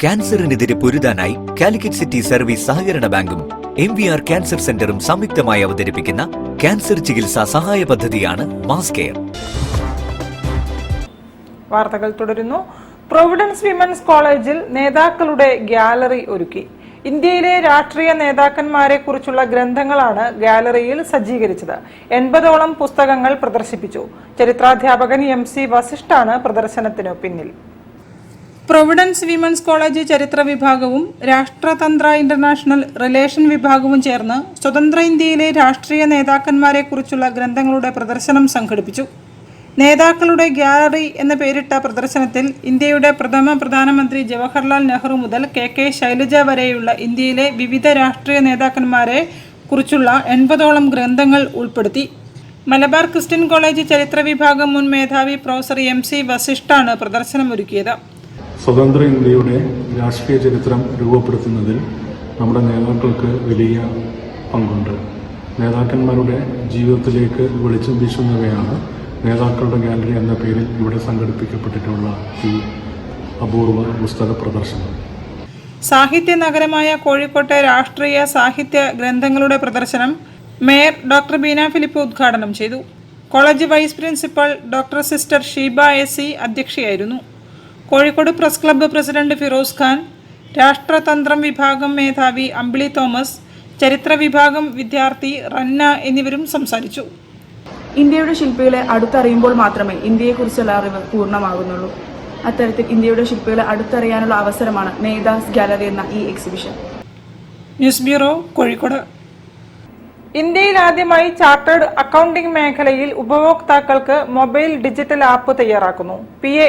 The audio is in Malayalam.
ക്യാൻസറിനെതിരെ പൊരുതാനായി കാലിക്കറ്റ് സിറ്റി സർവീസ് സഹകരണ ബാങ്കും MVR ക്യാൻസർ സെന്ററും സംയുക്തമായി അവതരിപ്പിക്കുന്ന ക്യാൻസർ ചികിത്സാ സഹായ പദ്ധതിയാണ് മാസ് കെയർ. വാർത്തകൾ തുടരുന്നു. പ്രൊവിഡൻസ് വിമൻസ് കോളേജിൽ നേതാക്കളുടെ ഗ്യാലറി ഒരുക്കി. ഇന്ത്യയിലെ രാഷ്ട്രീയ നേതാക്കന്മാരെ കുറിച്ചുള്ള ഗ്രന്ഥങ്ങളാണ് ഗാലറിയിൽ സജ്ജീകരിച്ചത്. 80ഓളം പുസ്തകങ്ങൾ പ്രദർശിപ്പിച്ചു. ചരിത്രാധ്യാപകൻ MC വസിഷ്ഠാണ് പ്രദർശനത്തിനു പിന്നിൽ. പ്രൊവിഡൻസ് വിമൻസ് കോളേജ് ചരിത്ര വിഭാഗവും രാഷ്ട്രതന്ത്ര ഇന്റർനാഷണൽ റിലേഷൻ വിഭാഗവും ചേർന്ന് സ്വതന്ത്ര ഇന്ത്യയിലെ രാഷ്ട്രീയ നേതാക്കന്മാരെ കുറിച്ചുള്ള ഗ്രന്ഥങ്ങളുടെ പ്രദർശനം സംഘടിപ്പിച്ചു. നേതാക്കളുടെ ഗ്യാലറി എന്ന പേരിട്ട പ്രദർശനത്തിൽ ഇന്ത്യയുടെ പ്രഥമ പ്രധാനമന്ത്രി ജവഹർലാൽ നെഹ്റു മുതൽ KK ശൈലജ വരെയുള്ള ഇന്ത്യയിലെ വിവിധ രാഷ്ട്രീയ നേതാക്കന്മാരെ കുറിച്ചുള്ള 80ഓളം ഗ്രന്ഥങ്ങൾ ഉൾപ്പെടുത്തി. മലബാർ ക്രിസ്ത്യൻ കോളേജ് ചരിത്ര വിഭാഗം മുൻ മേധാവി പ്രൊഫസർ MC വസിഷ്ഠാണ് പ്രദർശനമൊരുക്കിയത്. സ്വതന്ത്ര ഇന്ത്യയുടെ രാഷ്ട്രീയ ചരിത്രം രൂപപ്പെടുത്തുന്നതിൽ നമ്മുടെ നേതാക്കൾക്ക് വലിയ പങ്കുണ്ട്. നേതാക്കന്മാരുടെ ജീവിതത്തിലേക്ക് വെളിച്ചം വീശുന്നവയാണ് നേതാക്കളുടെ ഗാലറി എന്ന പേരിൽ ഇവിടെ സംഘടിപ്പിക്കപ്പെട്ടിട്ടുള്ള ഈ അപൂർവ പുസ്തക പ്രദർശനം. സാഹിത്യ നഗരമായ കോഴിക്കോട്ടെ രാഷ്ട്രീയ സാഹിത്യ ഗ്രന്ഥങ്ങളുടെ പ്രദർശനം മേയർ ഡോക്ടർ ബീന ഫിലിപ്പ് ഉദ്ഘാടനം ചെയ്തു. College vice principal doctor sister Sheeba SC അധ്യക്ഷയായിരുന്നു. Kozhikode press club president Firoz Khan, രാഷ്ട്രതന്ത്രം വിഭാഗം മേധാവി അമ്പിളി തോമസ്, ചരിത്ര വിഭാഗം വിദ്യാർത്ഥി റന്ന എന്നിവരും സംസാരിച്ചു. ഇന്ത്യയുടെ ശില്പികളെ അടുത്തറിയുമ്പോൾ മാത്രമേ ഇന്ത്യയെക്കുറിച്ചുള്ള അറിവ് പൂർണ്ണമാകുന്നുള്ളൂ. അത്തരത്തിൽ ഇന്ത്യയുടെ ശില്പികളെ അടുത്തറിയാനുള്ള അവസരമാണ് നേതാസ് ഗാലറി എന്ന ഈ എക്സിബിഷൻ. News bureau, Kozhikode. ഇന്ത്യയിൽ ആദ്യമായി ചാർട്ടേഡ് അക്കൗണ്ടിംഗ് മേഖലയിൽ ഉപഭോക്താക്കൾക്ക് മൊബൈൽ ഡിജിറ്റൽ ആപ്പ് തയ്യാറാക്കുന്നു. PA